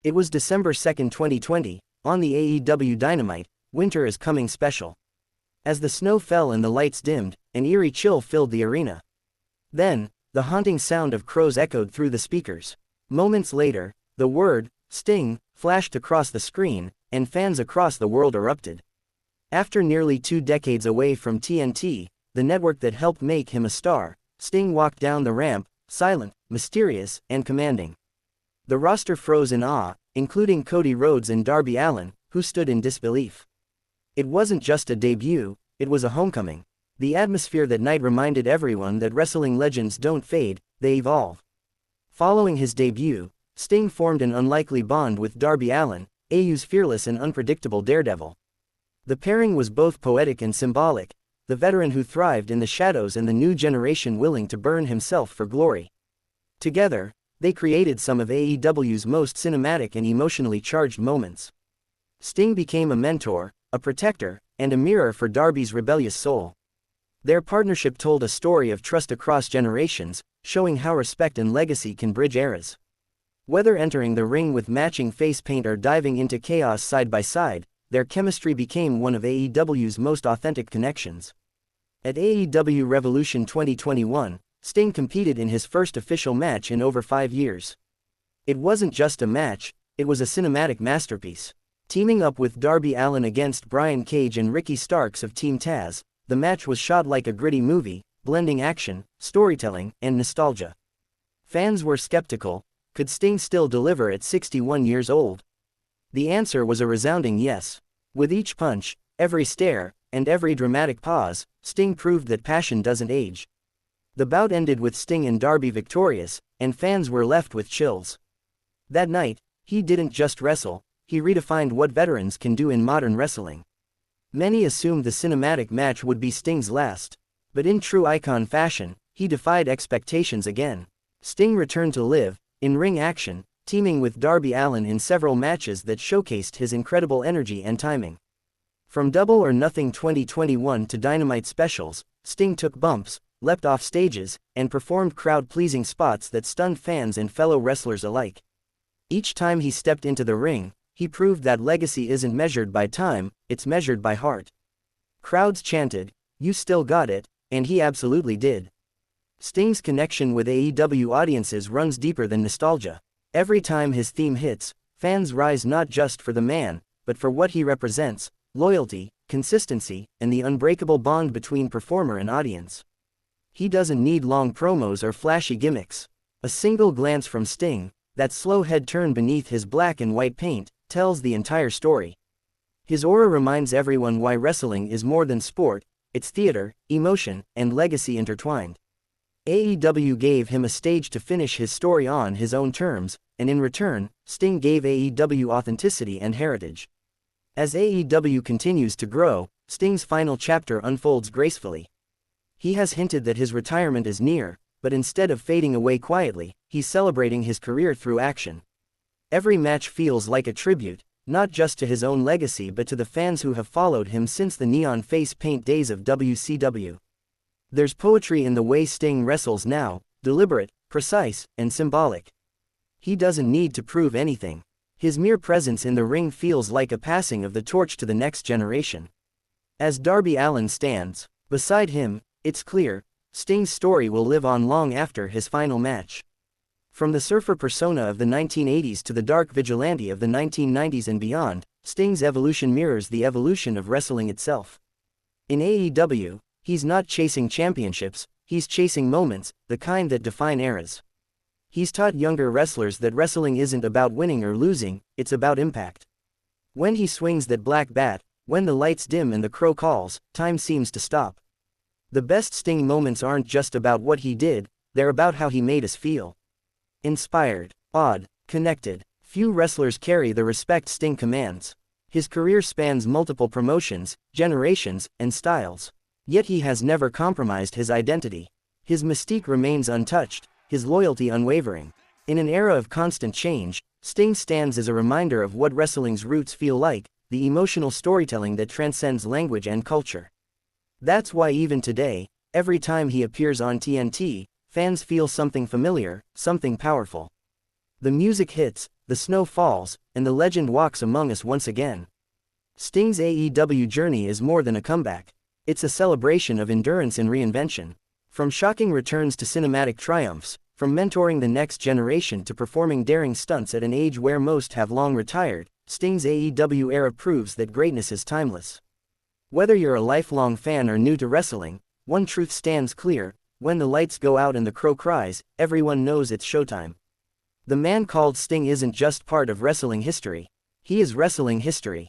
It was December 2, 2020, on the AEW Dynamite, Winter is Coming special. As the snow fell and the lights dimmed, an eerie chill filled the arena. Then, the haunting sound of crows echoed through the speakers. Moments later, the word, Sting, flashed across the screen, and fans across the world erupted. After nearly 2 decades away from TNT, the network that helped make him a star, Sting walked down the ramp, silent, mysterious, and commanding. The roster froze in awe, including Cody Rhodes and Darby Allin, who stood in disbelief. It wasn't just a debut, it was a homecoming. The atmosphere that night reminded everyone that wrestling legends don't fade, they evolve. Following his debut, Sting formed an unlikely bond with Darby Allin, AEW's fearless and unpredictable daredevil. The pairing was both poetic and symbolic, the veteran who thrived in the shadows and the new generation willing to burn himself for glory. Together, they created some of AEW's most cinematic and emotionally charged moments. Sting became a mentor, a protector, and a mirror for Darby's rebellious soul. Their partnership told a story of trust across generations, showing how respect and legacy can bridge eras. Whether entering the ring with matching face paint or diving into chaos side by side, their chemistry became one of AEW's most authentic connections. At AEW Revolution 2021, Sting competed in his first official match in over 5 years. It wasn't just a match, it was a cinematic masterpiece. Teaming up with Darby Allin against Brian Cage and Ricky Starks of Team Taz, the match was shot like a gritty movie, blending action, storytelling, and nostalgia. Fans were skeptical, could Sting still deliver at 61 years old? The answer was a resounding yes. With each punch, every stare, and every dramatic pause, Sting proved that passion doesn't age. The bout ended with Sting and Darby victorious, and fans were left with chills. That night, he didn't just wrestle, he redefined what veterans can do in modern wrestling. Many assumed the cinematic match would be Sting's last, but in true icon fashion, he defied expectations again. Sting returned to live, in ring action, teaming with Darby Allin in several matches that showcased his incredible energy and timing. From Double or Nothing 2021 to Dynamite specials, Sting took bumps, leapt off stages, and performed crowd-pleasing spots that stunned fans and fellow wrestlers alike. Each time he stepped into the ring, he proved that legacy isn't measured by time, it's measured by heart. Crowds chanted, "You still got it," and he absolutely did. Sting's connection with AEW audiences runs deeper than nostalgia. Every time his theme hits, fans rise not just for the man, but for what he represents: loyalty, consistency, and the unbreakable bond between performer and audience. He doesn't need long promos or flashy gimmicks. A single glance from Sting, that slow head turn beneath his black and white paint, tells the entire story. His aura reminds everyone why wrestling is more than sport, it's theater, emotion, and legacy intertwined. AEW gave him a stage to finish his story on his own terms, and in return, Sting gave AEW authenticity and heritage. As AEW continues to grow, Sting's final chapter unfolds gracefully. He has hinted that his retirement is near, but instead of fading away quietly, he's celebrating his career through action. Every match feels like a tribute, not just to his own legacy but to the fans who have followed him since the neon face paint days of WCW. There's poetry in the way Sting wrestles now, deliberate, precise, and symbolic. He doesn't need to prove anything. His mere presence in the ring feels like a passing of the torch to the next generation. As Darby Allin stands beside him, it's clear, Sting's story will live on long after his final match. From the surfer persona of the 1980s to the dark vigilante of the 1990s and beyond, Sting's evolution mirrors the evolution of wrestling itself. In AEW, he's not chasing championships, he's chasing moments, the kind that define eras. He's taught younger wrestlers that wrestling isn't about winning or losing, it's about impact. When he swings that black bat, when the lights dim and the crow calls, time seems to stop. The best Sting moments aren't just about what he did, they're about how he made us feel. Inspired, awed, connected. Few wrestlers carry the respect Sting commands. His career spans multiple promotions, generations, and styles. Yet he has never compromised his identity. His mystique remains untouched, his loyalty unwavering. In an era of constant change, Sting stands as a reminder of what wrestling's roots feel like, the emotional storytelling that transcends language and culture. That's why even today, every time he appears on TNT, fans feel something familiar, something powerful. The music hits, the snow falls, and the legend walks among us once again. Sting's AEW journey is more than a comeback. It's a celebration of endurance and reinvention. From shocking returns to cinematic triumphs, from mentoring the next generation to performing daring stunts at an age where most have long retired, Sting's AEW era proves that greatness is timeless. Whether you're a lifelong fan or new to wrestling, one truth stands clear: when the lights go out and the crow cries, everyone knows it's showtime. The man called Sting isn't just part of wrestling history. He is wrestling history.